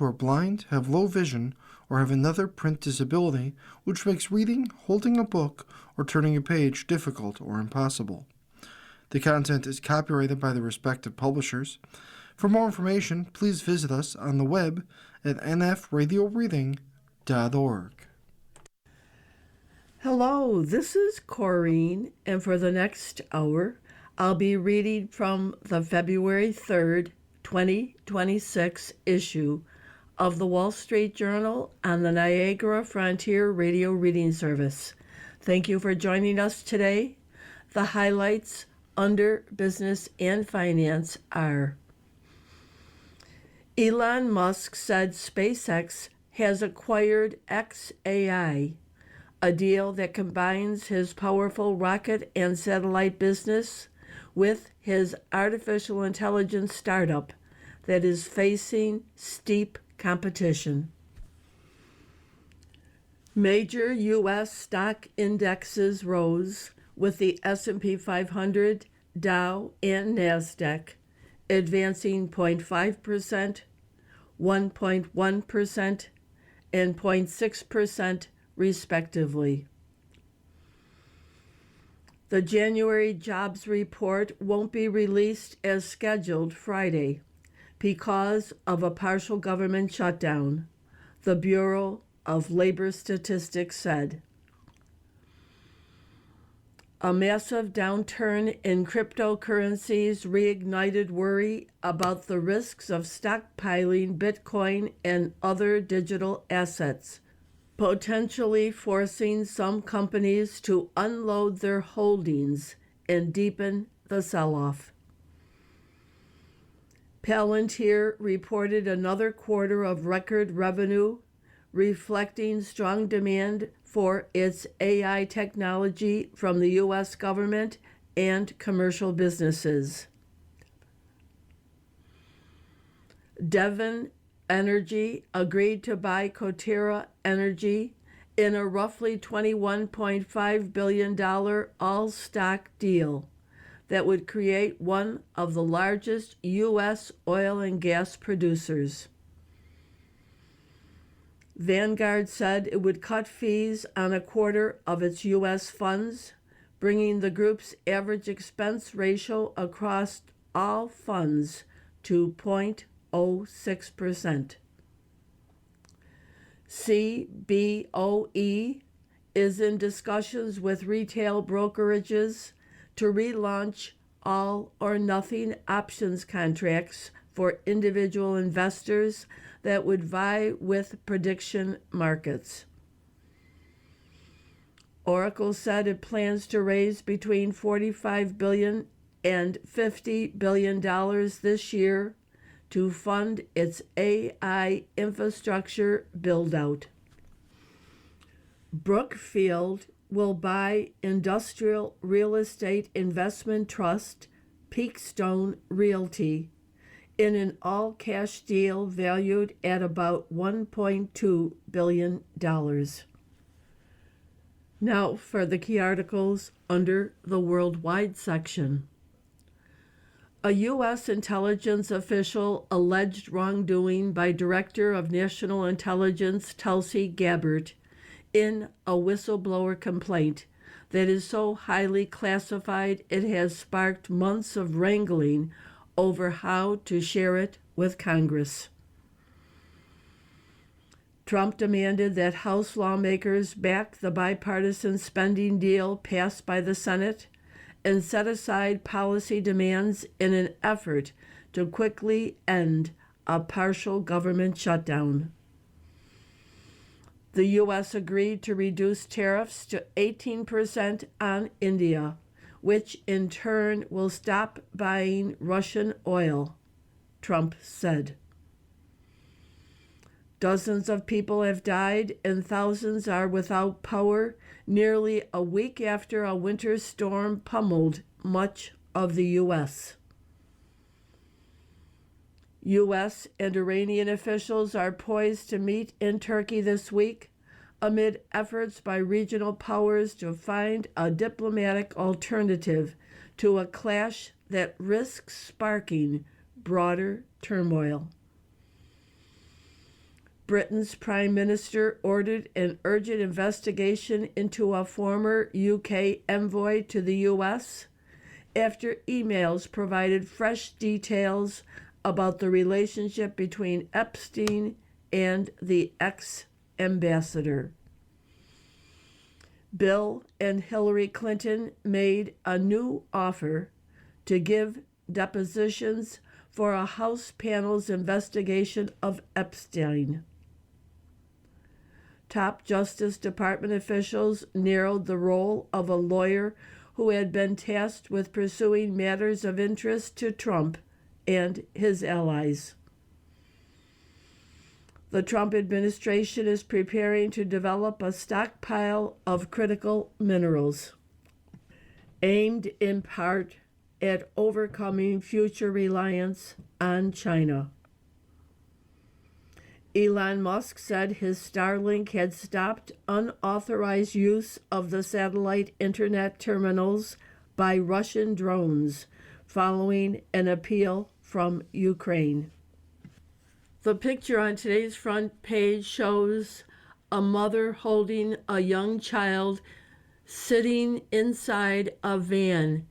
who are blind, have low vision, or have another print disability, which makes reading, holding a book, or turning a page difficult or impossible. The content is copyrighted by the respective publishers. For more information, please visit us on the web at nfradioreading.org. Hello, this is Corrine, and for the next hour, I'll be reading from the February 3rd, 2026 issue of the Wall Street Journal on the Niagara Frontier Radio Reading Service. Thank you for joining us today. The highlights under business and finance are: Elon Musk said SpaceX has acquired xAI, a deal that combines his powerful rocket and satellite business with his artificial intelligence startup that is facing steep competition. Major U.S. stock indexes rose, with the S&P 500, Dow, and NASDAQ advancing 0.5%, 1.1%, and 0.6% respectively. The January jobs report won't be released as scheduled Friday because of a partial government shutdown, the Bureau of Labor Statistics said. A massive downturn in cryptocurrencies reignited worry about the risks of stockpiling Bitcoin and other digital assets, potentially forcing some companies to unload their holdings and deepen the sell-off. Palantir reported another quarter of record revenue, reflecting strong demand for its AI technology from the U.S. government and commercial businesses. Devon Energy agreed to buy Coterra Energy in a roughly $21.5 billion all-stock deal that would create one of the largest U.S. oil and gas producers. Vanguard said it would cut fees on a quarter of its U.S. funds, bringing the group's average expense ratio across all funds to 0.06%. CBOE is in discussions with retail brokerages to relaunch all or nothing options contracts for individual investors that would vie with prediction markets. Oracle said it plans to raise between $45 billion and $50 billion this year to fund its AI infrastructure build-out. Brookfield will buy industrial real estate investment trust Peakstone Realty in an all-cash deal valued at about $1.2 billion. Now for the key articles under the Worldwide section. A U.S. intelligence official alleged wrongdoing by Director of National Intelligence Tulsi Gabbard in a whistleblower complaint that is so highly classified it has sparked months of wrangling over how to share it with Congress. Trump demanded that House lawmakers back the bipartisan spending deal passed by the Senate and set aside policy demands in an effort to quickly end a partial government shutdown. The U.S. agreed to reduce tariffs to 18% on India, which in turn will stop buying Russian oil, Trump said. Dozens of people have died and thousands are without power nearly a week after a winter storm pummeled much of the U.S. U.S. and Iranian officials are poised to meet in Turkey this week amid efforts by regional powers to find a diplomatic alternative to a clash that risks sparking broader turmoil. Britain's Prime Minister ordered an urgent investigation into a former UK envoy to the US after emails provided fresh details about the relationship between Epstein and the ex-ambassador. Bill and Hillary Clinton made a new offer to give depositions for a House panel's investigation of Epstein. Top Justice Department officials narrowed the role of a lawyer who had been tasked with pursuing matters of interest to Trump and his allies. The Trump administration is preparing to develop a stockpile of critical minerals, aimed in part at overcoming future reliance on China. Elon Musk said his Starlink had stopped unauthorized use of the satellite internet terminals by Russian drones following an appeal from Ukraine. The picture on today's front page shows a mother holding a young child sitting inside a van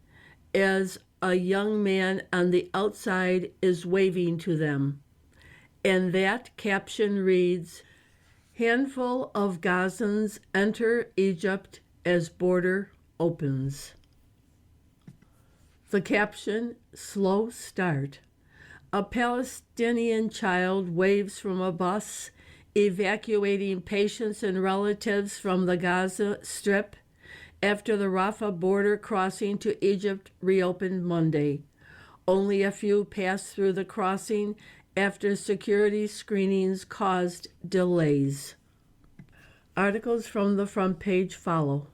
as a young man on the outside is waving to them. And that caption reads, "Handful of Gazans enter Egypt as border opens." The caption, "Slow start." A Palestinian child waves from a bus evacuating patients and relatives from the Gaza Strip after the Rafah border crossing to Egypt reopened Monday. Only a few passed through the crossing after security screenings caused delays. Articles from the front page follow.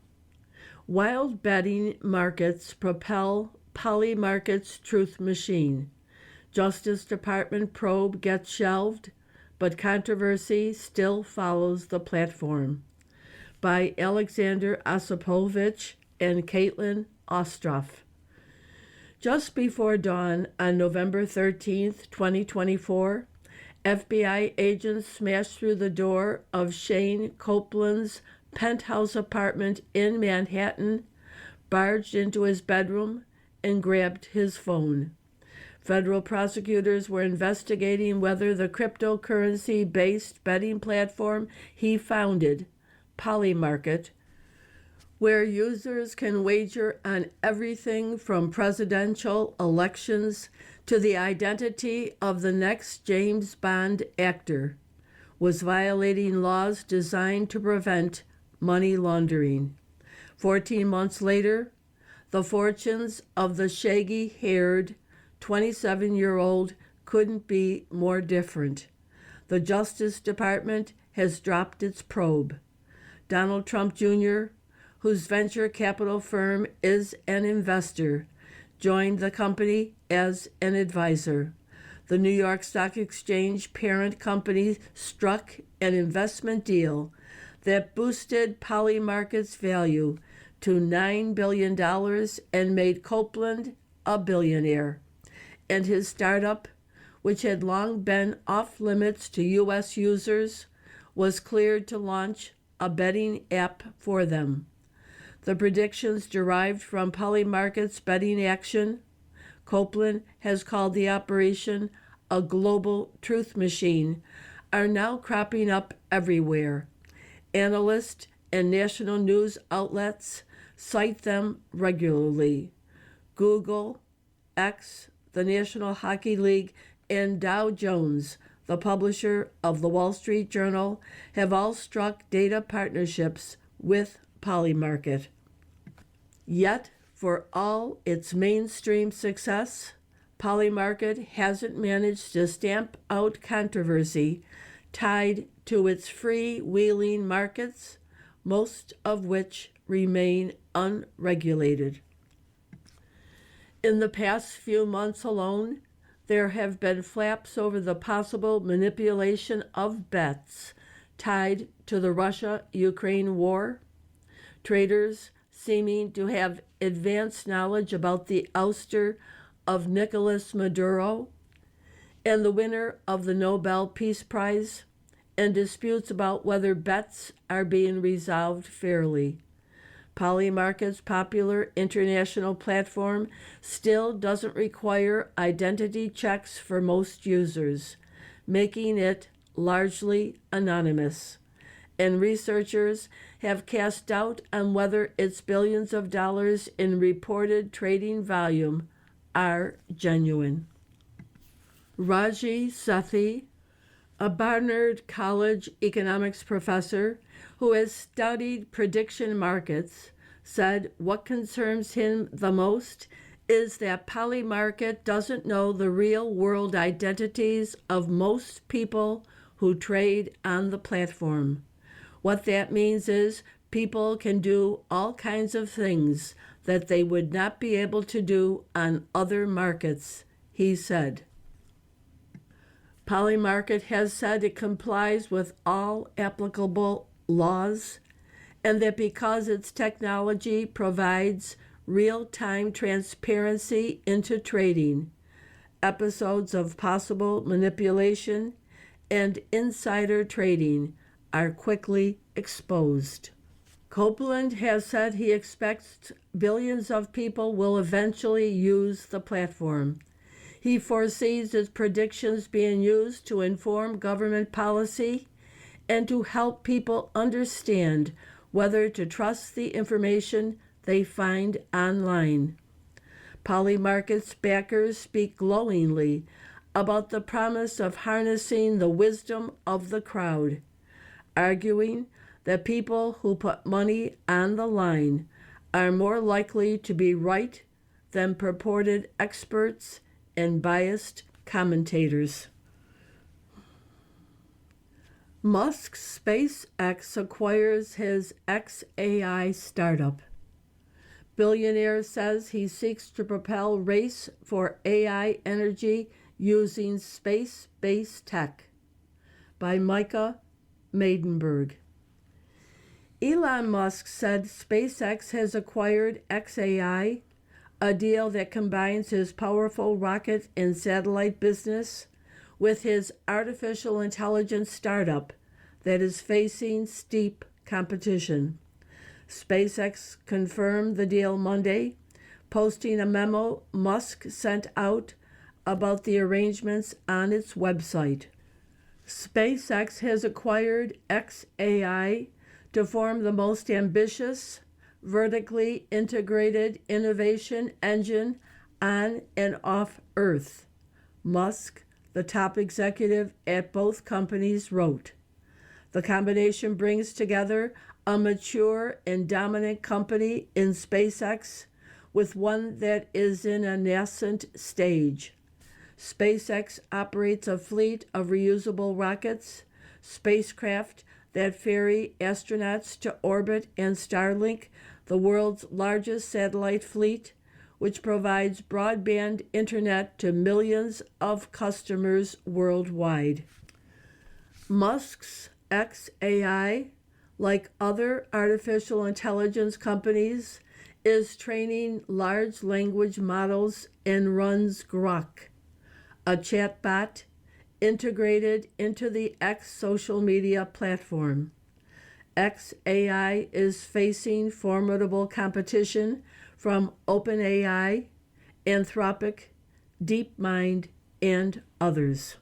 Wild betting markets propel Polymarket's truth machine. Justice Department probe gets shelved, but controversy still follows the platform. By Alexander Osipovich and Caitlin Ostroff. Just before dawn on November 13th, 2024, FBI agents smashed through the door of Shane Copeland's penthouse apartment in Manhattan, barged into his bedroom, and grabbed his phone. Federal prosecutors were investigating whether the cryptocurrency-based betting platform he founded, Polymarket, where users can wager on everything from presidential elections to the identity of the next James Bond actor, was violating laws designed to prevent money laundering. 14 months later, the fortunes of the shaggy-haired 27-year-old couldn't be more different. The Justice Department has dropped its probe. Donald Trump Jr., whose venture capital firm is an investor, joined the company as an advisor. The New York Stock Exchange parent company struck an investment deal that boosted Polymarket's value to $9 billion and made Copeland a billionaire. And his startup, which had long been off limits to U.S. users, was cleared to launch a betting app for them. The predictions derived from Polymarket's betting action, Copeland has called the operation a global truth machine, are now cropping up everywhere. Analysts and national news outlets cite them regularly. Google, X, the National Hockey League, and Dow Jones, the publisher of the Wall Street Journal, have all struck data partnerships with Polymarket. Yet, for all its mainstream success, Polymarket hasn't managed to stamp out controversy tied to its freewheeling markets, most of which remain unregulated. In the past few months alone, there have been flaps over the possible manipulation of bets tied to the Russia-Ukraine war. Traders seeming to have advanced knowledge about the ouster of Nicolas Maduro and the winner of the Nobel Peace Prize, and disputes about whether bets are being resolved fairly. Polymarket's popular international platform still doesn't require identity checks for most users, making it largely anonymous. And researchers have cast doubt on whether its billions of dollars in reported trading volume are genuine. Raji Sethi, a Barnard College economics professor who has studied prediction markets, said what concerns him the most is that Polymarket doesn't know the real world identities of most people who trade on the platform. What that means is people can do all kinds of things that they would not be able to do on other markets, he said. Polymarket has said it complies with all applicable laws and that because its technology provides real-time transparency into trading, episodes of possible manipulation and insider trading are quickly exposed. Copeland has said he expects billions of people will eventually use the platform. He foresees its predictions being used to inform government policy and to help people understand whether to trust the information they find online. Polymarket's backers speak glowingly about the promise of harnessing the wisdom of the crowd, arguing that people who put money on the line are more likely to be right than purported experts and biased commentators. Musk's SpaceX acquires his xAI startup. Billionaire says he seeks to propel race for AI energy using space-based tech. By Micah Maidenberg. Elon Musk said SpaceX has acquired xAI, a deal that combines his powerful rocket and satellite business with his artificial intelligence startup that is facing steep competition. SpaceX confirmed the deal Monday, posting a memo Musk sent out about the arrangements on its website. SpaceX has acquired xAI to form the most ambitious, vertically integrated innovation engine on and off Earth, Musk, the top executive at both companies, wrote. The combination brings together a mature and dominant company in SpaceX with one that is in a nascent stage. SpaceX operates a fleet of reusable rockets, spacecraft that ferry astronauts to orbit, and Starlink, the world's largest satellite fleet, which provides broadband internet to millions of customers worldwide. Musk's xAI, like other artificial intelligence companies, is training large language models and runs Grok, a chatbot integrated into the X social media platform. xAI is facing formidable competition from OpenAI, Anthropic, DeepMind, and others.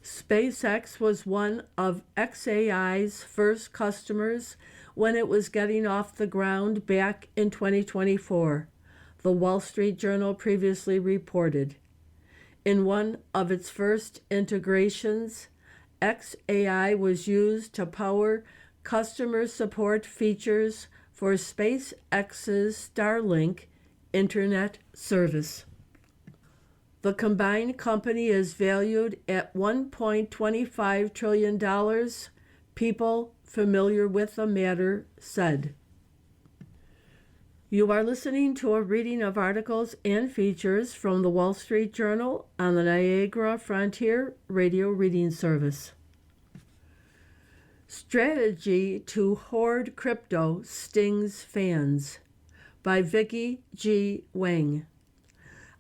SpaceX was one of xAI's first customers when it was getting off the ground back in 2024, the Wall Street Journal previously reported. In one of its first integrations, xAI was used to power customer support features for SpaceX's Starlink internet service. The combined company is valued at $1.25 trillion, people familiar with the matter said. You are listening to a reading of articles and features from the Wall Street Journal on the Niagara Frontier Radio Reading Service. Strategy to Hoard Crypto Stings Fans by Vicki G. Wang.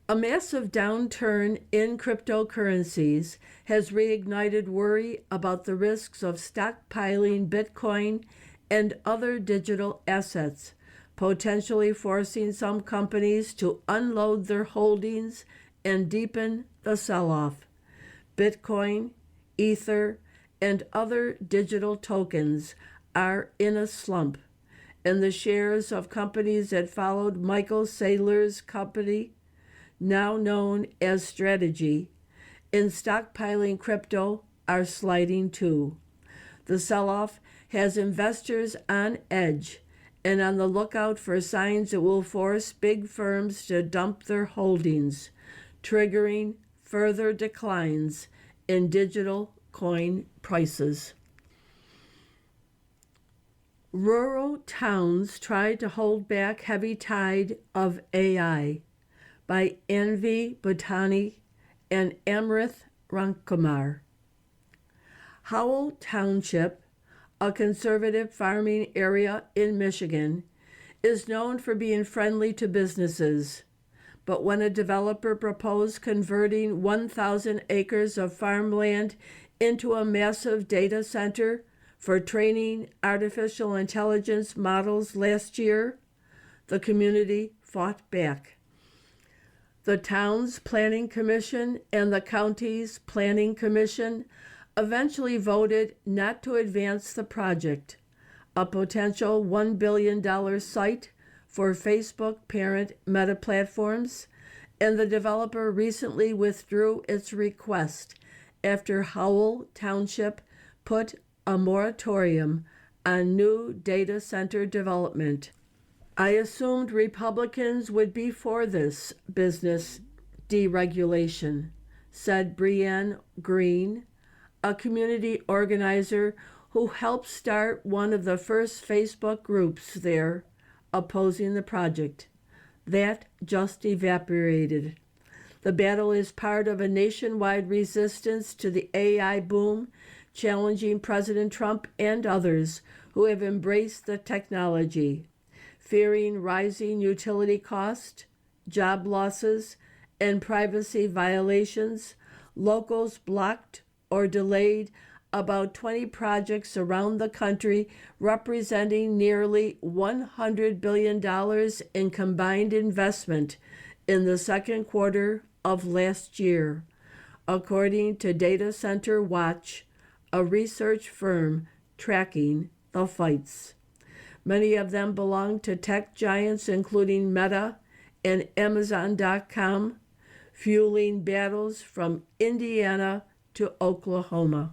A massive downturn in cryptocurrencies has reignited worry about the risks of stockpiling Bitcoin and other digital assets, potentially forcing some companies to unload their holdings and deepen the sell-off. Bitcoin, Ether, and other digital tokens are in a slump, and the shares of companies that followed Michael Saylor's company, now known as Strategy, in stockpiling crypto are sliding too. The sell-off has investors on edge and on the lookout for signs that will force big firms to dump their holdings, triggering further declines in digital coin prices. Rural towns try to hold back heavy tide of AI by Anvi Bhutani and Amrith Rankumar. Howell Township, a conservative farming area in Michigan, is known for being friendly to businesses. But when a developer proposed converting 1,000 acres of farmland into a massive data center for training artificial intelligence models last year, the community fought back. The town's planning commission and the county's planning commission eventually voted not to advance the project, a potential $1 billion site for Facebook parent Meta Platforms, and the developer recently withdrew its request after Howell Township put a moratorium on new data center development. I assumed Republicans would be for this business deregulation, said Brianne Green, a community organizer who helped start one of the first Facebook groups there opposing the project. That just evaporated. The battle is part of a nationwide resistance to the AI boom, challenging President Trump and others who have embraced the technology. Fearing rising utility costs, job losses, and privacy violations, locals blocked or delayed about 20 projects around the country, representing nearly $100 billion in combined investment in the second quarter of last year, according to Data Center Watch, a research firm tracking the fights. Many of them belong to tech giants including Meta and Amazon.com, fueling battles from Indiana to Oklahoma.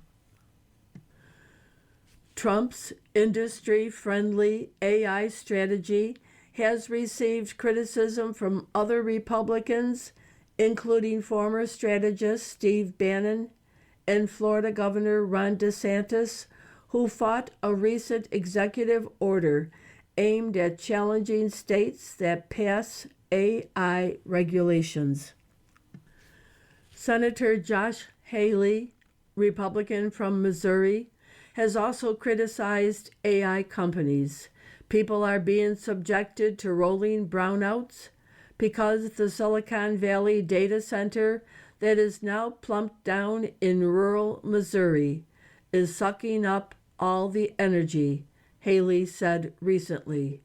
Trump's industry-friendly AI strategy has received criticism from other Republicans, including former strategist Steve Bannon and Florida Governor Ron DeSantis, who fought a recent executive order aimed at challenging states that pass AI regulations. Senator Josh Haley, Republican from Missouri, has also criticized AI companies. People are being subjected to rolling brownouts because the Silicon Valley data center that is now plumped down in rural Missouri is sucking up all the energy, Haley said recently.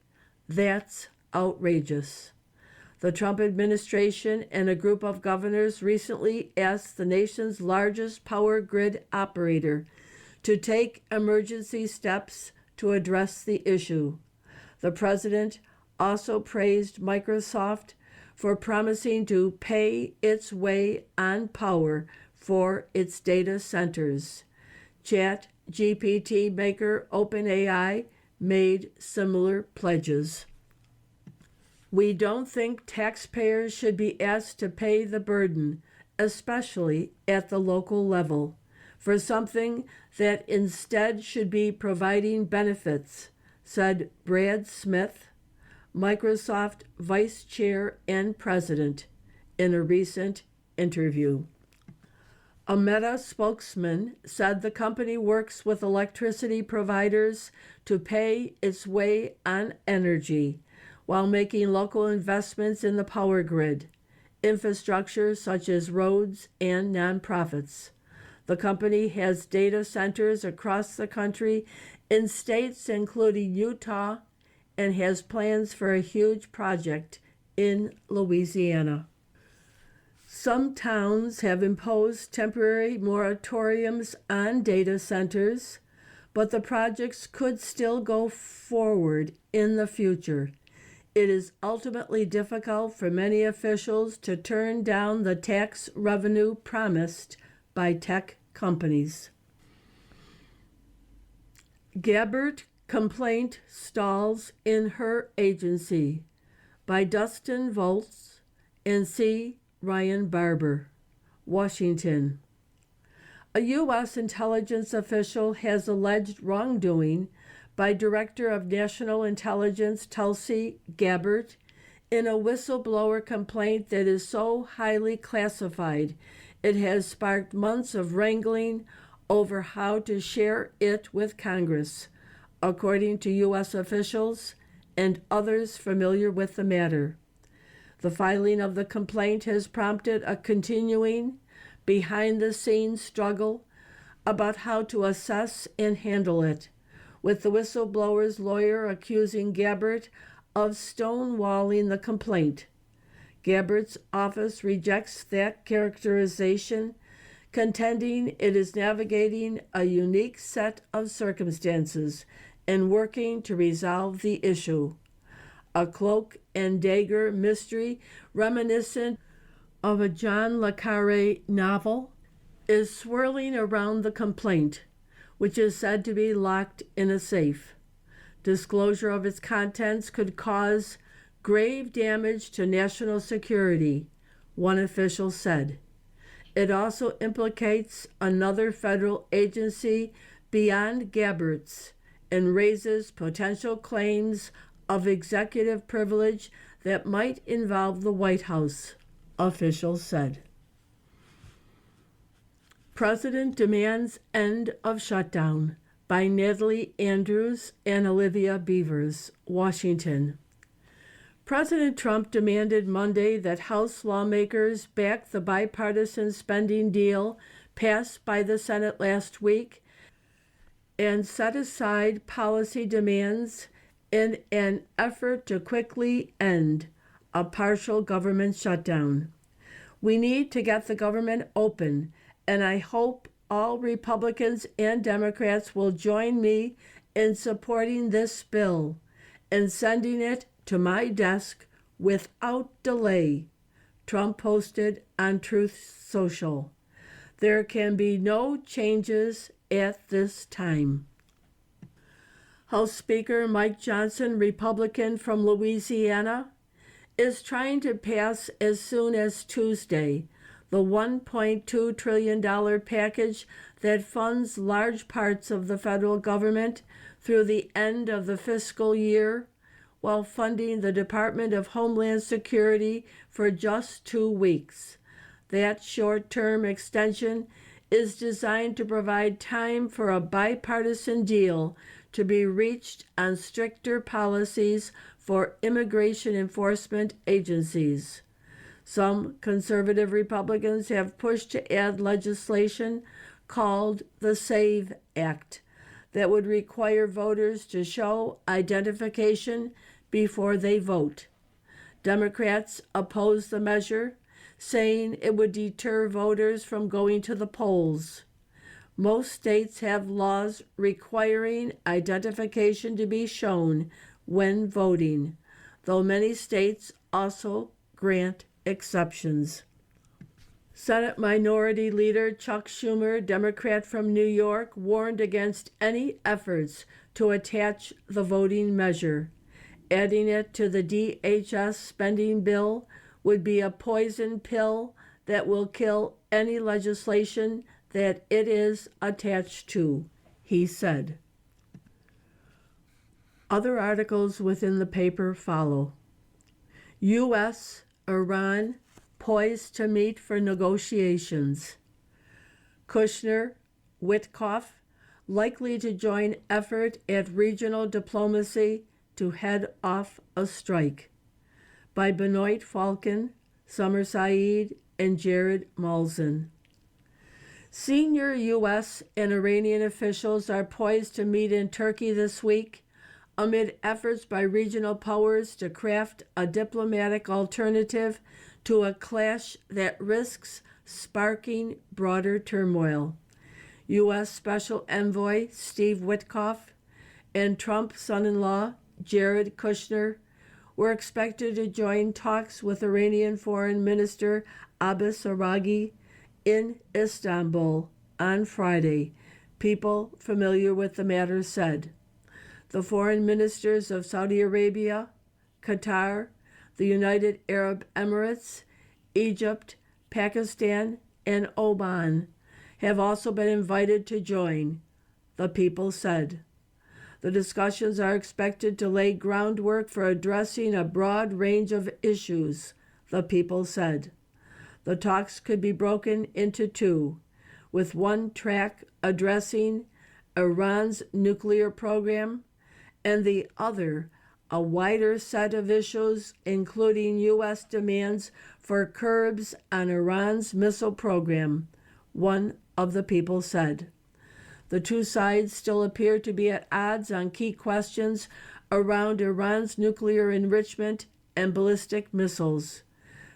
That's outrageous. The Trump administration and a group of governors recently asked the nation's largest power grid operator to take emergency steps to address the issue. The president also praised Microsoft for promising to pay its way on power for its data centers. ChatGPT maker OpenAI made similar pledges. We don't think taxpayers should be asked to pay the burden, especially at the local level, for something that instead should be providing benefits, said Brad Smith, Microsoft Vice Chair and President, in a recent interview. A Meta spokesman said the company works with electricity providers to pay its way on energy while making local investments in the power grid, infrastructure such as roads and nonprofits. The company has data centers across the country in states including Utah and has plans for a huge project in Louisiana. Some towns have imposed temporary moratoriums on data centers, but the projects could still go forward in the future. It is ultimately difficult for many officials to turn down the tax revenue promised by tech companies. Gabbard complaint stalls in her agency by Dustin Volz and C. Ryan Barber, Washington. A U.S. intelligence official has alleged wrongdoing by Director of National Intelligence Tulsi Gabbard in a whistleblower complaint that is so highly classified it has sparked months of wrangling over how to share it with Congress, according to U.S. officials and others familiar with the matter. The filing of the complaint has prompted a continuing, behind-the-scenes struggle about how to assess and handle it, with the whistleblower's lawyer accusing Gabbard of stonewalling the complaint. Gabbard's office rejects that characterization, contending it is navigating a unique set of circumstances and working to resolve the issue. A cloak and dagger mystery reminiscent of a John le Carré novel is swirling around the complaint, which is said to be locked in a safe. Disclosure of its contents could cause grave damage to national security, one official said. It also implicates another federal agency beyond Gabbard's and raises potential claims of executive privilege that might involve the White House, officials said. President demands end of shutdown by Natalie Andrews and Olivia Beavers, Washington. President Trump demanded Monday that House lawmakers back the bipartisan spending deal passed by the Senate last week and set aside policy demands in an effort to quickly end a partial government shutdown. We need to get the government open, and I hope all Republicans and Democrats will join me in supporting this bill and sending it to my desk without delay, Trump posted on Truth Social. There can be no changes at this time. House Speaker Mike Johnson, Republican from Louisiana, is trying to pass as soon as Tuesday the $1.2 trillion package that funds large parts of the federal government through the end of the fiscal year, while funding the Department of Homeland Security for just 2 weeks. That short-term extension is designed to provide time for a bipartisan deal to be reached on stricter policies for immigration enforcement agencies. Some conservative Republicans have pushed to add legislation called the SAVE Act that would require voters to show identification before they vote. Democrats oppose the measure, saying it would deter voters from going to the polls. Most states have laws requiring identification to be shown when voting, though many states also grant exceptions. Senate Minority Leader Chuck Schumer, Democrat from New York, warned against any efforts to attach the voting measure. Adding it to the DHS spending bill would be a poison pill that will kill any legislation that it is attached to, he said. Other articles within the paper follow. U.S. Iran poised to meet for negotiations. Kushner, Witkoff, likely to join effort at regional diplomacy to head off a strike. By Benoit Falcon, Summer Saeed, and Jared Malzahn. Senior U.S. and Iranian officials are poised to meet in Turkey this week amid efforts by regional powers to craft a diplomatic alternative to a clash that risks sparking broader turmoil. U.S. Special Envoy Steve Witkoff and Trump's son-in-law Jared Kushner were expected to join talks with Iranian Foreign Minister Abbas Araghi in Istanbul on Friday, people familiar with the matter said. The foreign ministers of Saudi Arabia, Qatar, the United Arab Emirates, Egypt, Pakistan, and Oman have also been invited to join, the people said. The discussions are expected to lay groundwork for addressing a broad range of issues, the people said. The talks could be broken into two, with one track addressing Iran's nuclear program and the other a wider set of issues, including U.S. demands for curbs on Iran's missile program, one of the people said. The two sides still appear to be at odds on key questions around Iran's nuclear enrichment and ballistic missiles.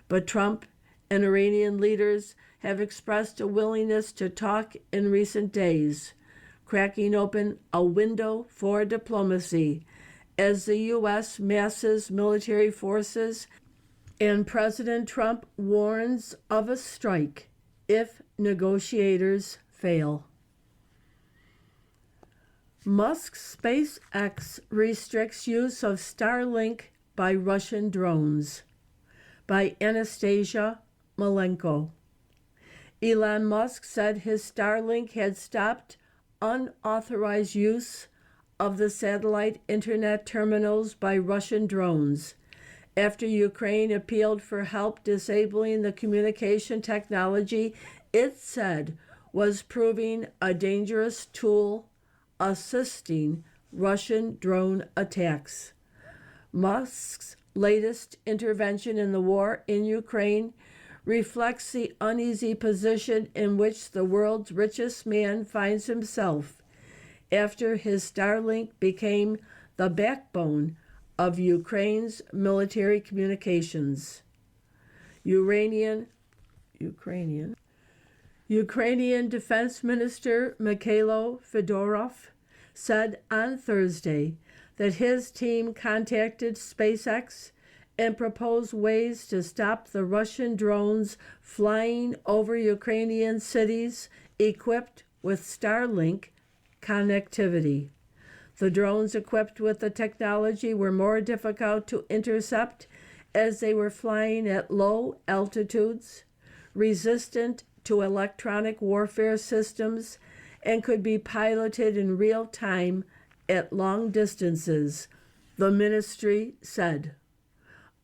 But Trump and Iranian leaders have expressed a willingness to talk in recent days, cracking open a window for diplomacy as the U.S. masses military forces and President Trump warns of a strike if negotiators fail. Musk's SpaceX restricts use of Starlink by Russian drones. By Anastasia Malenko. Elon Musk said his Starlink had stopped unauthorized use of the satellite internet terminals by Russian drones after Ukraine appealed for help disabling the communication technology it said was proving a dangerous tool assisting Russian drone attacks. Musk's latest intervention in the war in Ukraine reflects the uneasy position in which the world's richest man finds himself after his Starlink became the backbone of Ukraine's military communications. Ukrainian Defense Minister Mikhailo Fedorov said on Thursday that his team contacted SpaceX and proposed ways to stop the Russian drones flying over Ukrainian cities equipped with Starlink connectivity. The drones equipped with the technology were more difficult to intercept as they were flying at low altitudes, resistant to electronic warfare systems, and could be piloted in real time at long distances, the ministry said.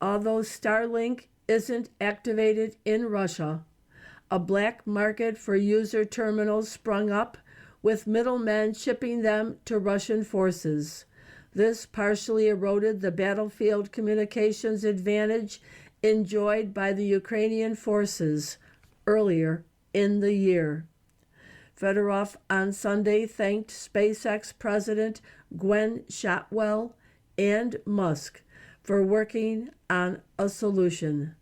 Although Starlink isn't activated in Russia, a black market for user terminals sprung up, with middlemen shipping them to Russian forces. This partially eroded the battlefield communications advantage enjoyed by the Ukrainian forces earlier in the year. Fedorov on Sunday thanked SpaceX President Gwen Shotwell and Musk for working on a solution.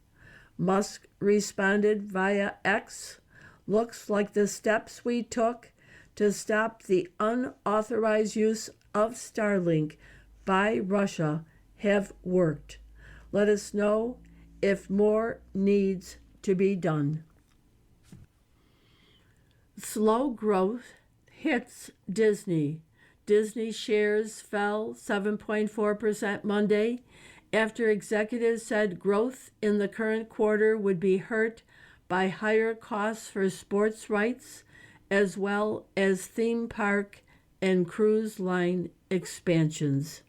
Musk responded via X, "Looks like the steps we took to stop the unauthorized use of Starlink by Russia have worked. Let us know if more needs to be done." Slow growth hits Disney. Disney shares fell 7.4% Monday after executives said growth in the current quarter would be hurt by higher costs for sports rights as well as theme park and cruise line expansions.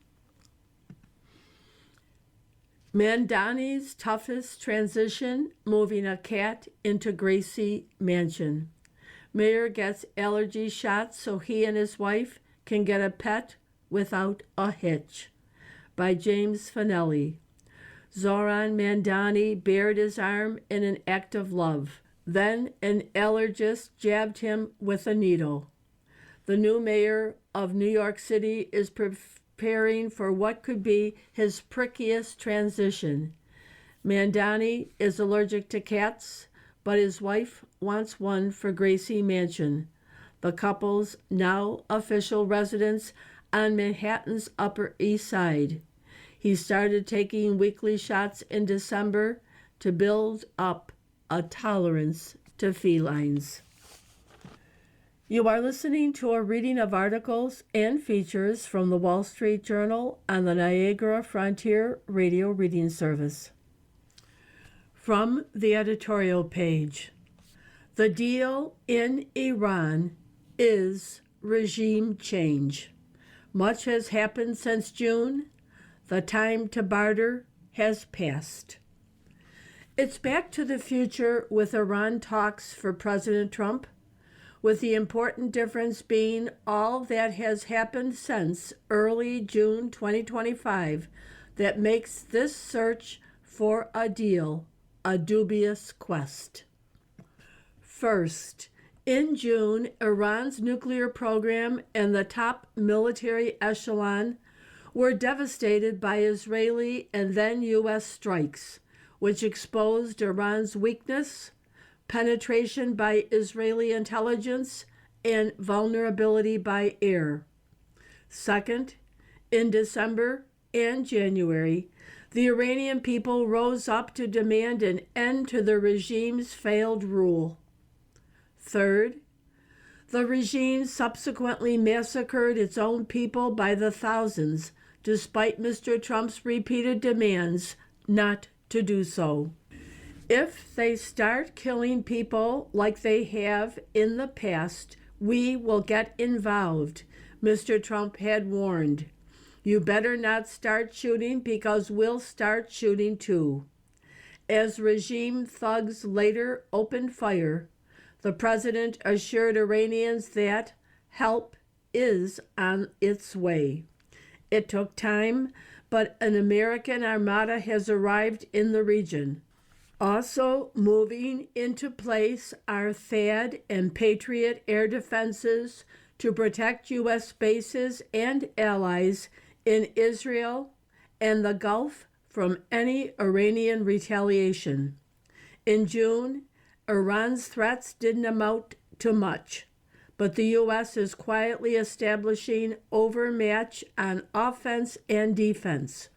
Mandani's toughest transition, moving a cat into Gracie Mansion. Mayor gets allergy shots so he and his wife can get a pet without a hitch. By James Finelli. Zoran Mandani bared his arm in an act of love. Then an allergist jabbed him with a needle. The new mayor of New York City is preparing for what could be his prickiest transition. Mandani is allergic to cats, but his wife wants one for Gracie Mansion, the couple's now official residence on Manhattan's Upper East Side. He started taking weekly shots in December to build up a tolerance to felines. You are listening to a reading of articles and features from the Wall Street Journal on the Niagara Frontier Radio Reading Service. From the editorial page, the deal in Iran is regime change. Much has happened since June. The time to barter has passed. It's back to the future with Iran talks for President Trump, with the important difference being all that has happened since early June 2025 that makes this search for a deal a dubious quest. First, in June, Iran's nuclear program and the top military echelon were devastated by Israeli and then U.S. strikes, which exposed Iran's weakness, penetration by Israeli intelligence, and vulnerability by air. Second, in December and January, the Iranian people rose up to demand an end to the regime's failed rule. Third, the regime subsequently massacred its own people by the thousands, despite Mr. Trump's repeated demands not to do so. If they start killing people like they have in the past, we will get involved, Mr. Trump had warned. You better not start shooting because we'll start shooting too. As regime thugs later opened fire, the president assured Iranians that help is on its way. It took time, but an American armada has arrived in the region. Also moving into place are THAAD and Patriot air defenses to protect U.S. bases and allies in Israel and the Gulf from any Iranian retaliation. In June, Iran's threats didn't amount to much, but the U.S. is quietly establishing overmatch on offense and defense.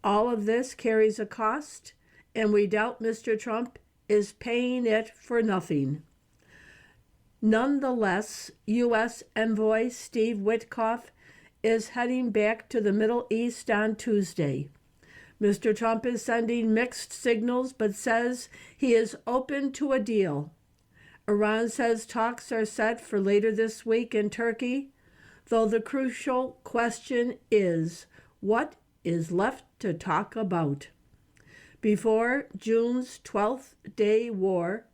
All of this carries a cost, and we doubt Mr. Trump is paying it for nothing. Nonetheless, U.S. Envoy Steve Witkoff is heading back to the Middle East on Tuesday. Mr. Trump is sending mixed signals but says he is open to a deal. Iran says talks are set for later this week in Turkey, though the crucial question is, what is left to talk about? Before June's 12th day war,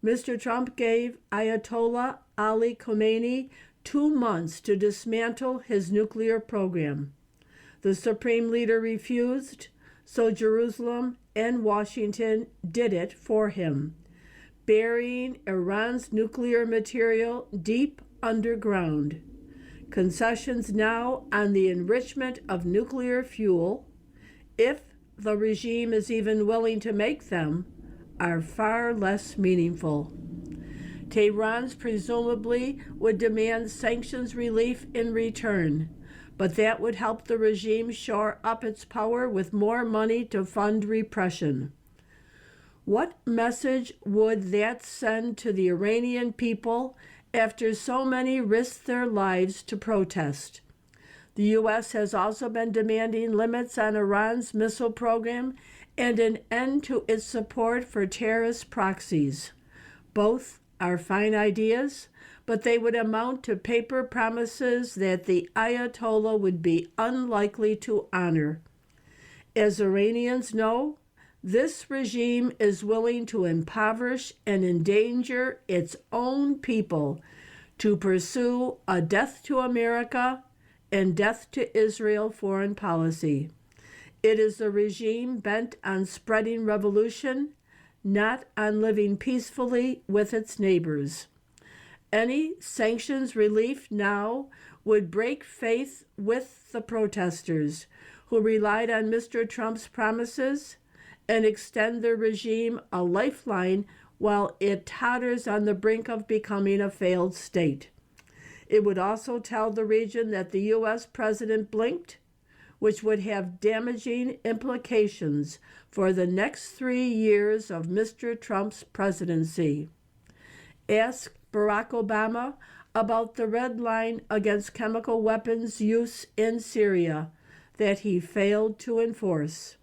Mr. Trump gave Ayatollah Ali Khamenei 2 months to dismantle his nuclear program. The supreme leader refused, so Jerusalem and Washington did it for him, burying Iran's nuclear material deep underground. Concessions now on the enrichment of nuclear fuel, if the regime is even willing to make them, are far less meaningful. Tehran presumably would demand sanctions relief in return, but that would help the regime shore up its power with more money to fund repression. What message would that send to the Iranian people after so many risked their lives to protest? The U.S. has also been demanding limits on Iran's missile program and an end to its support for terrorist proxies. Both are fine ideas, but they would amount to paper promises that the Ayatollah would be unlikely to honor. As Iranians know, this regime is willing to impoverish and endanger its own people to pursue a death to America and death to Israel foreign policy. It is a regime bent on spreading revolution, not on living peacefully with its neighbors. Any sanctions relief now would break faith with the protesters who relied on Mr. Trump's promises and extend their regime a lifeline while it totters on the brink of becoming a failed state. It would also tell the region that the U.S. president blinked, which would have damaging implications for the next 3 years of Mr. Trump's presidency. Ask Barack Obama about the red line against chemical weapons use in Syria that he failed to enforce.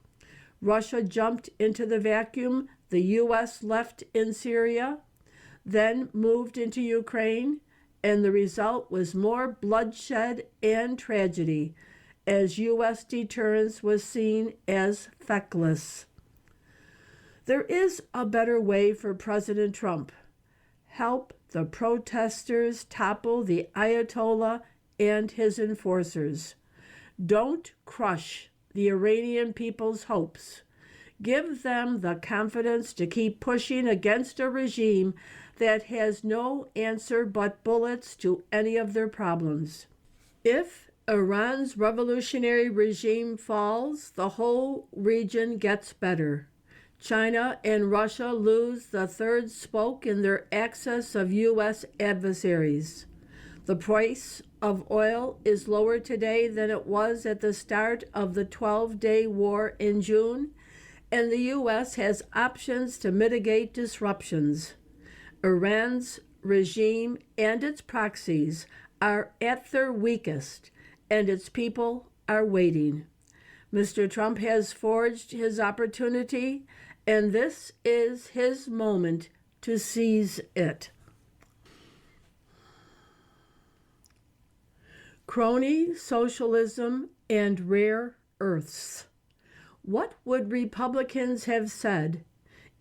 Russia jumped into the vacuum the U.S. left in Syria, then moved into Ukraine, and the result was more bloodshed and tragedy, as U.S. deterrence was seen as feckless. There is a better way for President Trump. Help the protesters topple the Ayatollah and his enforcers. Don't crush the Iranian people's hopes. Give them the confidence to keep pushing against a regime that has no answer but bullets to any of their problems. If Iran's revolutionary regime falls, the whole region gets better. China and Russia lose the third spoke in their axis of U.S. adversaries. The price of oil is lower today than it was at the start of the 12-day war in June, and the U.S. has options to mitigate disruptions. Iran's regime and its proxies are at their weakest, and its people are waiting. Mr. Trump has forged his opportunity, and this is his moment to seize it. Crony socialism and rare earths. What would Republicans have said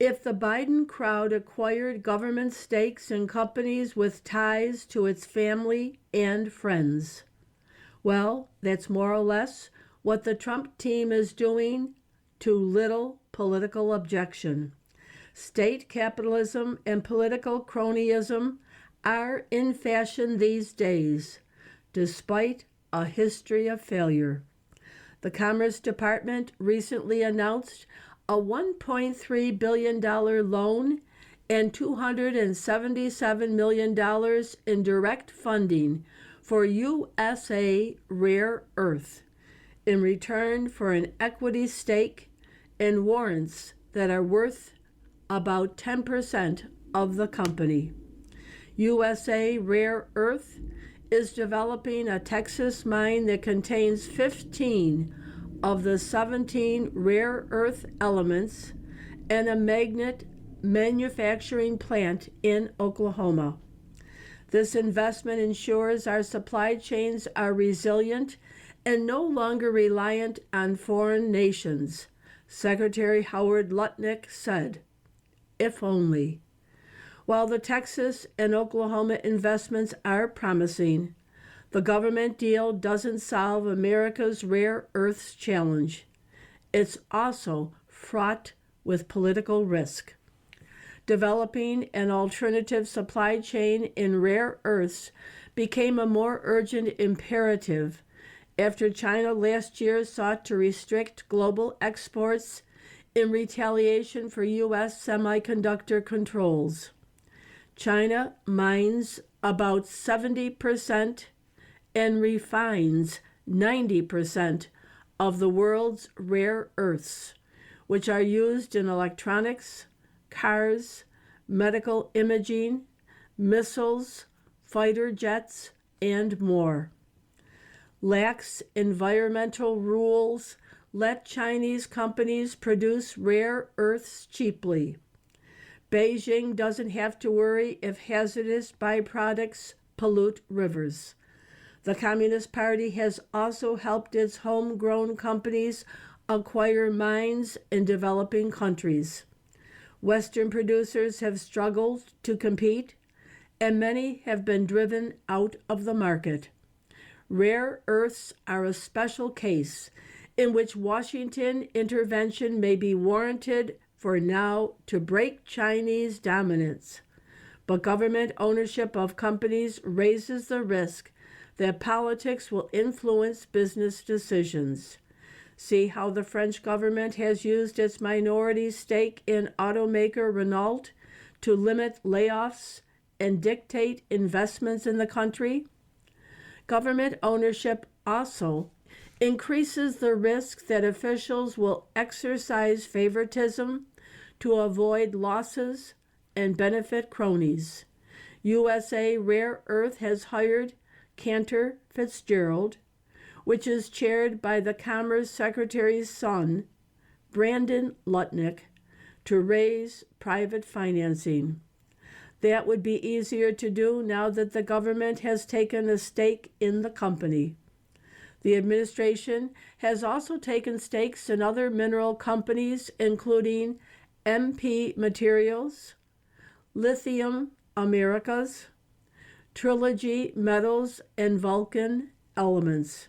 if the Biden crowd acquired government stakes in companies with ties to its family and friends? Well, that's more or less what the Trump team is doing, to little political objection. State capitalism and political cronyism are in fashion these days, despite a history of failure. The Commerce Department recently announced a $1.3 billion loan and $277 million in direct funding for USA Rare Earth in return for an equity stake and warrants that are worth about 10% of the company. USA Rare Earth is developing a Texas mine that contains 15 of the 17 rare earth elements and a magnet manufacturing plant in Oklahoma. This investment ensures our supply chains are resilient and no longer reliant on foreign nations, Secretary Howard Lutnick said. If only. While the Texas and Oklahoma investments are promising, the government deal doesn't solve America's rare earths challenge. It's also fraught with political risk. Developing an alternative supply chain in rare earths became a more urgent imperative after China last year sought to restrict global exports in retaliation for U.S. semiconductor controls. China mines about 70% and refines 90% of the world's rare earths, which are used in electronics, cars, medical imaging, missiles, fighter jets, and more. Lax environmental rules let Chinese companies produce rare earths cheaply. Beijing doesn't have to worry if hazardous byproducts pollute rivers. The Communist Party has also helped its homegrown companies acquire mines in developing countries. Western producers have struggled to compete, and many have been driven out of the market. Rare earths are a special case in which Washington intervention may be warranted for now to break Chinese dominance. But government ownership of companies raises the risk that politics will influence business decisions. See how the French government has used its minority stake in automaker Renault to limit layoffs and dictate investments in the country? Government ownership also increases the risk that officials will exercise favoritism to avoid losses and benefit cronies. USA Rare Earth has hired Cantor Fitzgerald, which is chaired by the Commerce Secretary's son, Brandon Lutnick, to raise private financing. That would be easier to do now that the government has taken a stake in the company. The administration has also taken stakes in other mineral companies, including MP Materials, Lithium Americas, Trilogy Metals, and Vulcan Elements.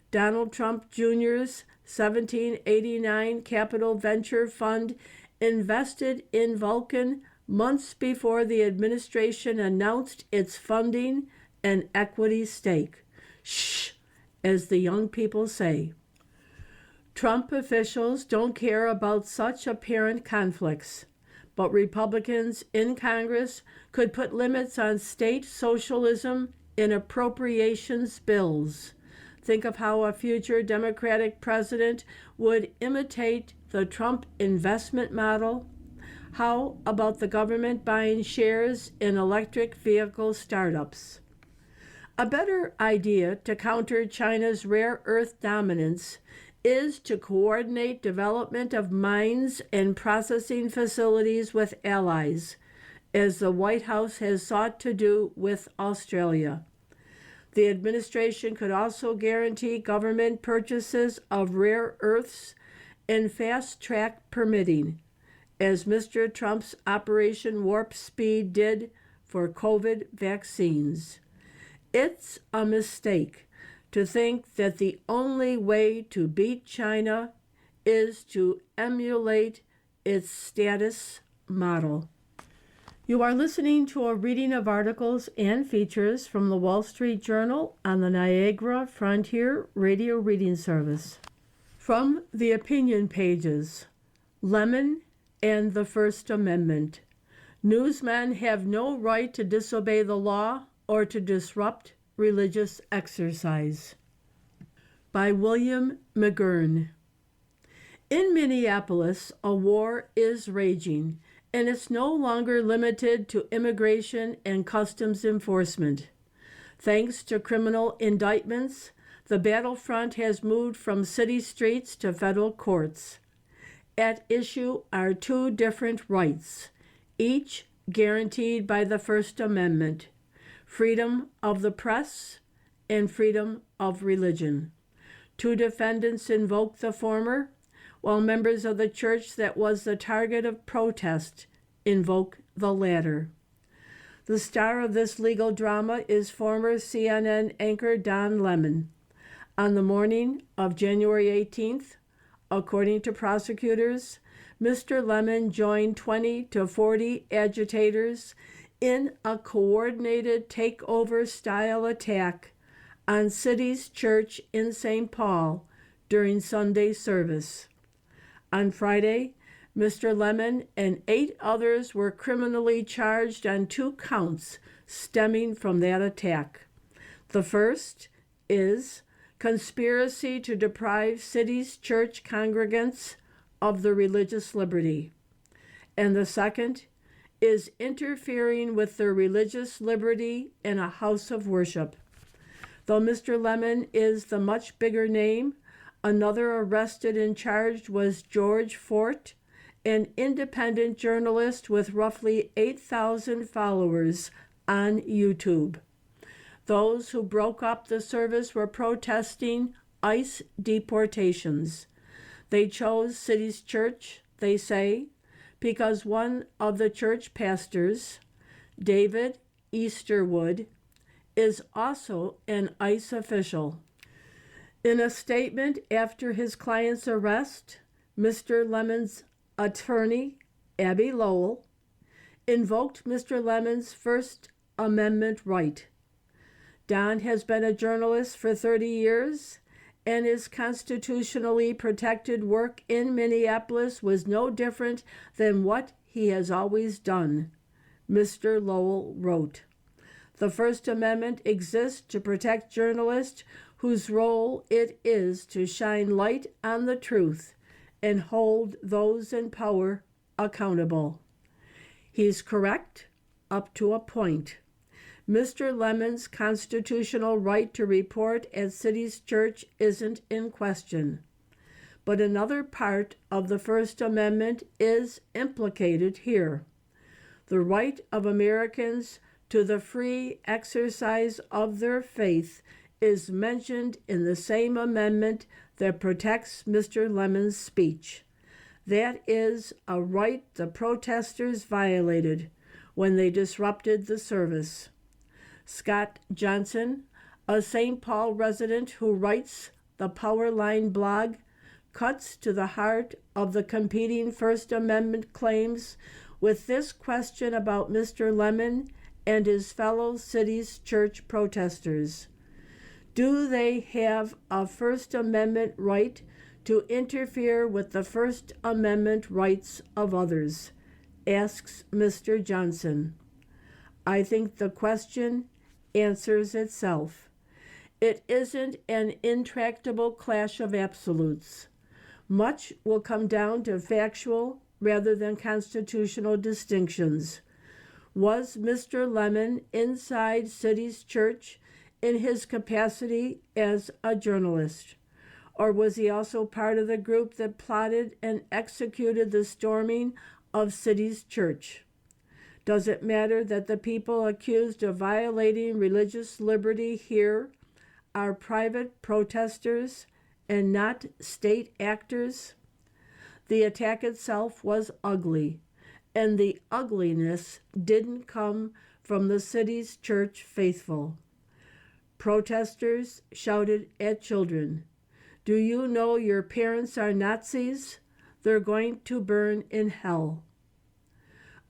Donald Trump Jr.'s 1789 Capital Venture Fund invested in Vulcan months before the administration announced its funding and equity stake. Shh, as the young people say. Trump officials don't care about such apparent conflicts, but Republicans in Congress could put limits on state socialism in appropriations bills. Think of how a future Democratic president would imitate the Trump investment model. How about the government buying shares in electric vehicle startups? A better idea to counter China's rare earth dominance is to coordinate development of mines and processing facilities with allies, as the White House has sought to do with Australia. The administration could also guarantee government purchases of rare earths and fast-track permitting, as Mr. Trump's Operation Warp Speed did for COVID vaccines. It's a mistake to think that the only way to beat China is to emulate its status model. You are listening to a reading of articles and features from the Wall Street Journal on the Niagara Frontier Radio Reading Service. From the opinion pages, Lemon and the First Amendment. Newsmen have no right to disobey the law or to disrupt religious exercise. By William McGurn. In Minneapolis, a war is raging, and it's no longer limited to immigration and customs enforcement. Thanks to criminal indictments, the battlefront has moved from city streets to federal courts. At issue are two different rights, each guaranteed by the First Amendment: freedom of the press and freedom of religion. Two defendants invoke the former, while members of the church that was the target of protest invoke the latter. The star of this legal drama is former CNN anchor Don Lemon. On the morning of January 18th, according to prosecutors, Mr. Lemon joined 20 to 40 agitators in a coordinated takeover-style attack on City's Church in St. Paul during Sunday service. On Friday, Mr. Lemon and 8 others were criminally charged on 2 counts stemming from that attack. The first is conspiracy to deprive City's church congregants of the religious liberty, and the second is interfering with their religious liberty in a house of worship. Though Mr. Lemon is the much bigger name, another arrested and charged was George Fort, an independent journalist with roughly 8,000 followers on YouTube. Those who broke up the service were protesting ICE deportations. They chose City's Church, they say, because one of the church pastors, David Easterwood, is also an ICE official. In a statement after his client's arrest, Mr. Lemon's attorney, Abby Lowell, invoked Mr. Lemon's First Amendment right. Don has been a journalist for 30 years, and his constitutionally protected work in Minneapolis was no different than what he has always done, Mr. Lowell wrote. The First Amendment exists to protect journalists whose role it is to shine light on the truth and hold those in power accountable. He's correct up to a point. Mr. Lemon's constitutional right to report at City's Church isn't in question, but another part of the First Amendment is implicated here. The right of Americans to the free exercise of their faith is mentioned in the same amendment that protects Mr. Lemon's speech. That is a right the protesters violated when they disrupted the service. Scott Johnson, a St. Paul resident who writes the Powerline blog, cuts to the heart of the competing First Amendment claims with this question about Mr. Lemon and his fellow City's Church protesters. Do they have a First Amendment right to interfere with the First Amendment rights of others? Asks Mr. Johnson. I think the question answers itself. It isn't an intractable clash of absolutes. Much will come down to factual rather than constitutional distinctions. Was Mr. Lemon inside City's Church in his capacity as a journalist? Or was he also part of the group that plotted and executed the storming of City's Church? Does it matter that the people accused of violating religious liberty here are private protesters and not state actors? The attack itself was ugly, and the ugliness didn't come from the City's Church faithful. Protesters shouted at children, "Do you know your parents are Nazis? They're going to burn in hell."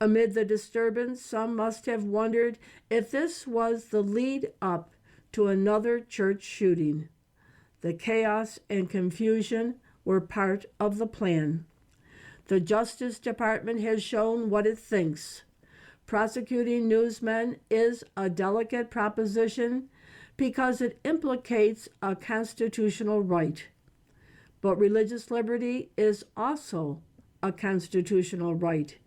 Amid the disturbance, some must have wondered if this was the lead up to another church shooting. The chaos and confusion were part of the plan. The Justice Department has shown what it thinks. Prosecuting newsmen is a delicate proposition because it implicates a constitutional right. But religious liberty is also a constitutional right,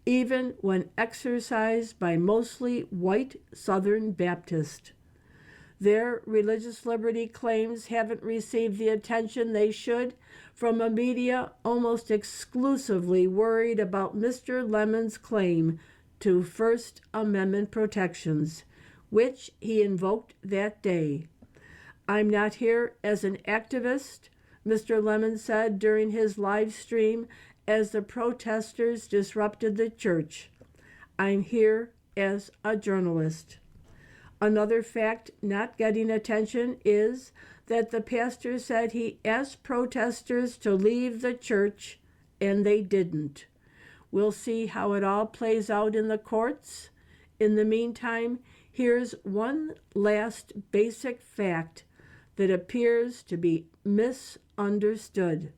even when exercised by mostly white Southern Baptists. Their religious liberty claims haven't received the attention they should from a media almost exclusively worried about Mr. Lemon's claim to First Amendment protections, which he invoked that day. "I'm not here as an activist," Mr. Lemon said during his live stream as the protesters disrupted the church. "I'm here as a journalist." Another fact not getting attention is that the pastor said he asked protesters to leave the church, and they didn't. We'll see how it all plays out in the courts. In the meantime, here's one last basic fact that appears to be misunderstood.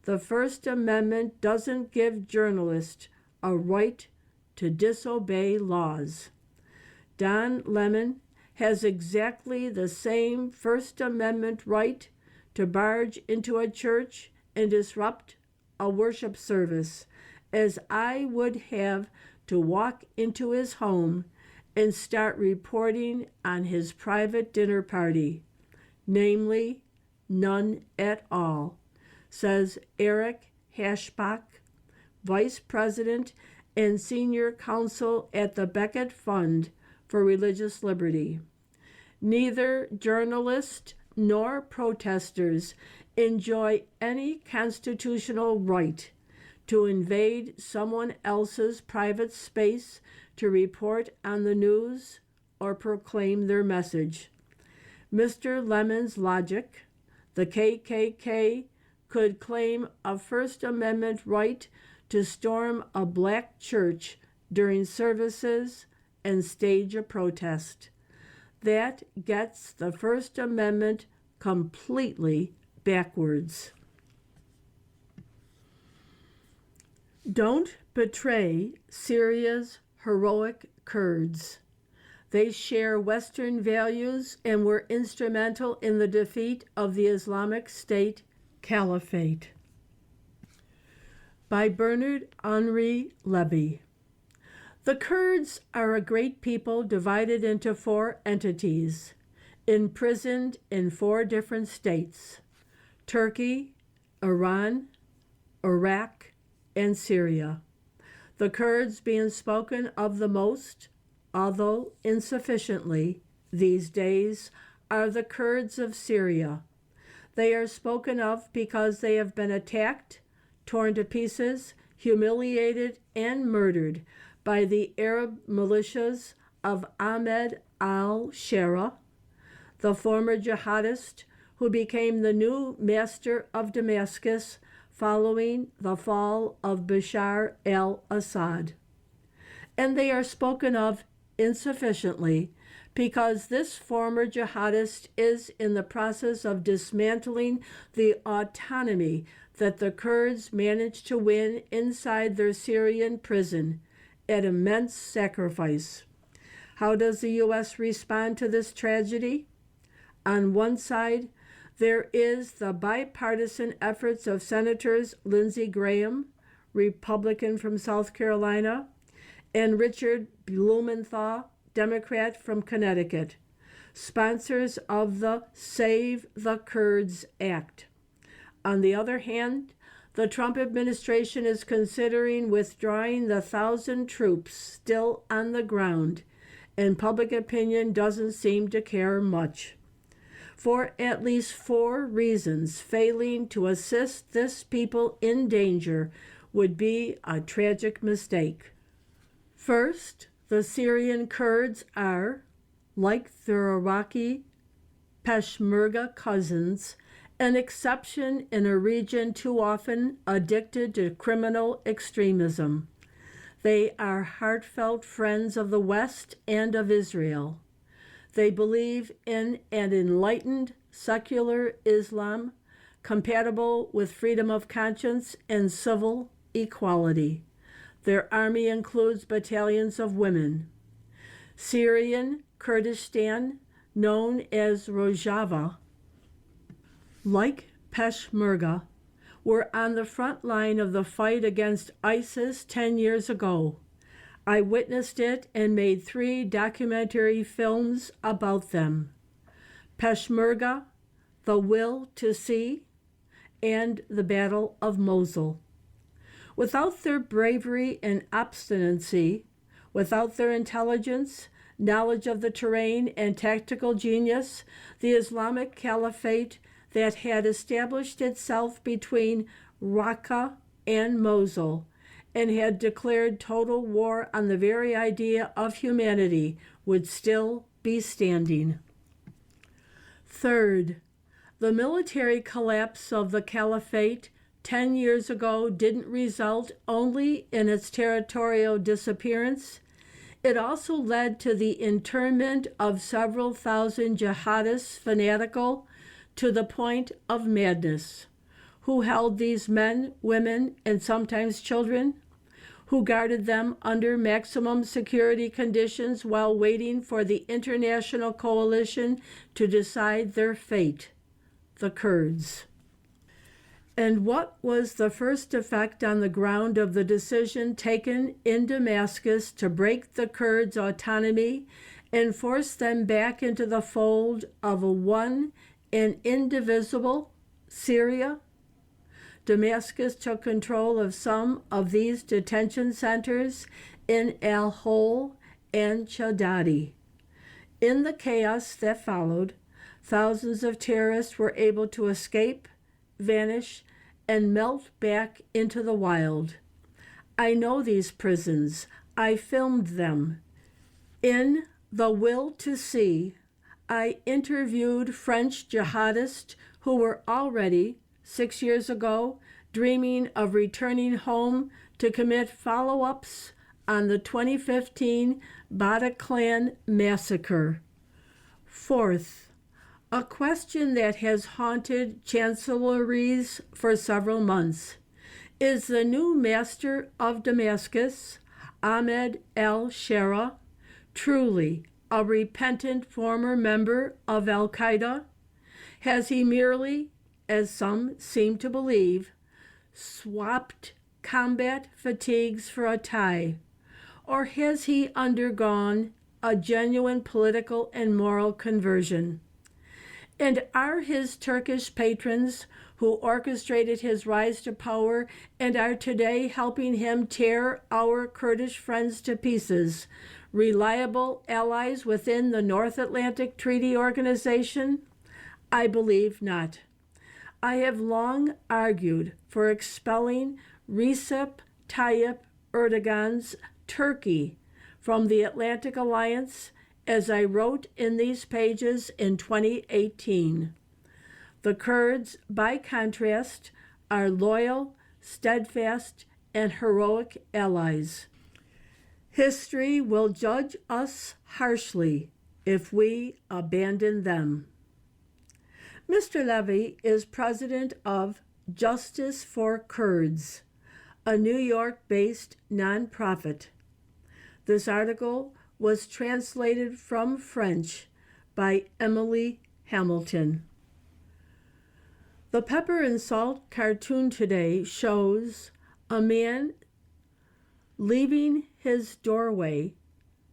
The First Amendment doesn't give journalists a right to disobey laws. Don Lemon has exactly the same First Amendment right to barge into a church and disrupt a worship service as I would have to walk into his home and start reporting on his private dinner party. Namely, none at all, says Eric Hashbach, Vice President and Senior Counsel at the Becket Fund for Religious Liberty. Neither journalists nor protesters enjoy any constitutional right to invade someone else's private space to report on the news or proclaim their message. Mr. Lemon's logic, The KKK could claim a First Amendment right to storm a black church during services and stage a protest. That gets the First Amendment completely backwards. Don't betray Syria's heroic Kurds. They share Western values and were instrumental in the defeat of the Islamic State Caliphate. By Bernard Henri Levy. The Kurds are a great people divided into 4 entities, imprisoned in 4 different states: Turkey, Iran, Iraq, and Syria. The Kurds being spoken of the most, although insufficiently, these days, are the Kurds of Syria. They are spoken of because they have been attacked, torn to pieces, humiliated, and murdered by the Arab militias of Ahmed al-Shara, the former jihadist who became the new master of Damascus following the fall of Bashar al-Assad. And they are spoken of insufficiently because this former jihadist is in the process of dismantling the autonomy that the Kurds managed to win inside their Syrian prison at immense sacrifice. How does the U.S. respond to this tragedy? On one side, there is the bipartisan efforts of Senators Lindsey Graham, Republican from South Carolina, and Richard Blumenthal, Democrat from Connecticut, sponsors of the Save the Kurds Act. On the other hand, the Trump administration is considering withdrawing the 1,000 troops still on the ground, and public opinion doesn't seem to care much. For at least 4 reasons, failing to assist this people in danger would be a tragic mistake. First, the Syrian Kurds are, like their Iraqi Peshmerga cousins, an exception in a region too often addicted to criminal extremism. They are heartfelt friends of the West and of Israel. They believe in an enlightened, secular Islam compatible with freedom of conscience and civil equality. Their army includes battalions of women. Syrian Kurdistan, known as Rojava, like Peshmerga, were on the front line of the fight against ISIS 10 years ago. I witnessed it and made 3 documentary films about them: Peshmerga, The Will to See, and The Battle of Mosul. Without their bravery and obstinacy, without their intelligence, knowledge of the terrain, and tactical genius, the Islamic Caliphate that had established itself between Raqqa and Mosul and had declared total war on the very idea of humanity would still be standing. Third, the military collapse of the Caliphate 10 years ago didn't result only in its territorial disappearance. It also led to the internment of several thousand jihadists, fanatical to the point of madness. Who held these men, women, and sometimes children? Who guarded them under maximum security conditions while waiting for the international coalition to decide their fate? The Kurds. And what was the first effect on the ground of the decision taken in Damascus to break the Kurds' autonomy and force them back into the fold of a one and indivisible Syria? Damascus took control of some of these detention centers in Al-Hol and Chadadi. In the chaos that followed, thousands of terrorists were able to escape, vanish, and melt back into the wild. I know these prisons. I filmed them. In The Will to See, I interviewed French jihadists who were already, 6 years ago, dreaming of returning home to commit follow-ups on the 2015 Bataclan massacre. Fourth, a question that has haunted chancelleries for several months. Is the new master of Damascus, Ahmed al-Shara, truly a repentant former member of Al-Qaeda? Has he merely, as some seem to believe, swapped combat fatigues for a tie? Or has he undergone a genuine political and moral conversion? And are his Turkish patrons who orchestrated his rise to power and are today helping him tear our Kurdish friends to pieces reliable allies within the North Atlantic Treaty Organization? I believe not. I have long argued for expelling Recep Tayyip Erdogan's Turkey from the Atlantic Alliance, as I wrote in these pages in 2018. The Kurds, by contrast, are loyal, steadfast, and heroic allies. History will judge us harshly if we abandon them. Mr. Levy is president of Justice for Kurds, a New York-based nonprofit. This article was translated from French by Emily Hamilton. The Pepper and Salt cartoon today shows a man leaving his doorway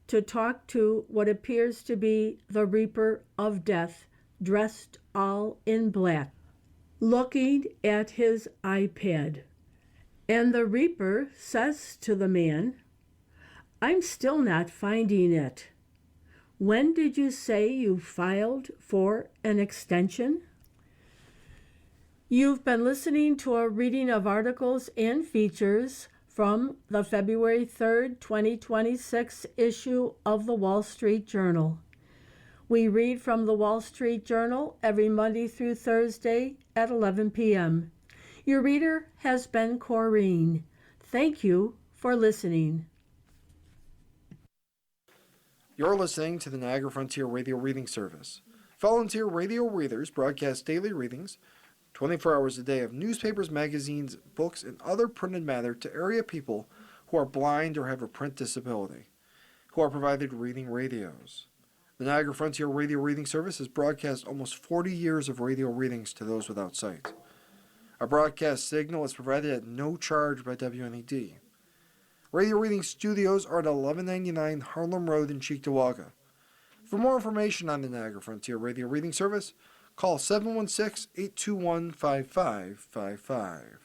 to talk to what appears to be the Reaper of Death, dressed all in black, looking at his iPad. And the Reaper says to the man, "I'm still not finding it. When did you say you filed for an extension?" You've been listening to a reading of articles and features from the February 3rd, 2026 issue of the Wall Street Journal. We read from the Wall Street Journal every Monday through Thursday at 11 p.m. Your reader has been Corrine. Thank you for listening. You're listening to the Niagara Frontier Radio Reading Service. Volunteer radio readers broadcast daily readings, 24 hours a day, of newspapers, magazines, books, and other printed matter to area people who are blind or have a print disability, who are provided reading radios. The Niagara Frontier Radio Reading Service has broadcast almost 40 years of radio readings to those without sight. Our broadcast signal is provided at no charge by WNED. Radio Reading Studios are at 1199 Harlem Road in Cheektowaga. For more information on the Niagara Frontier Radio Reading Service, call 716-821-5555.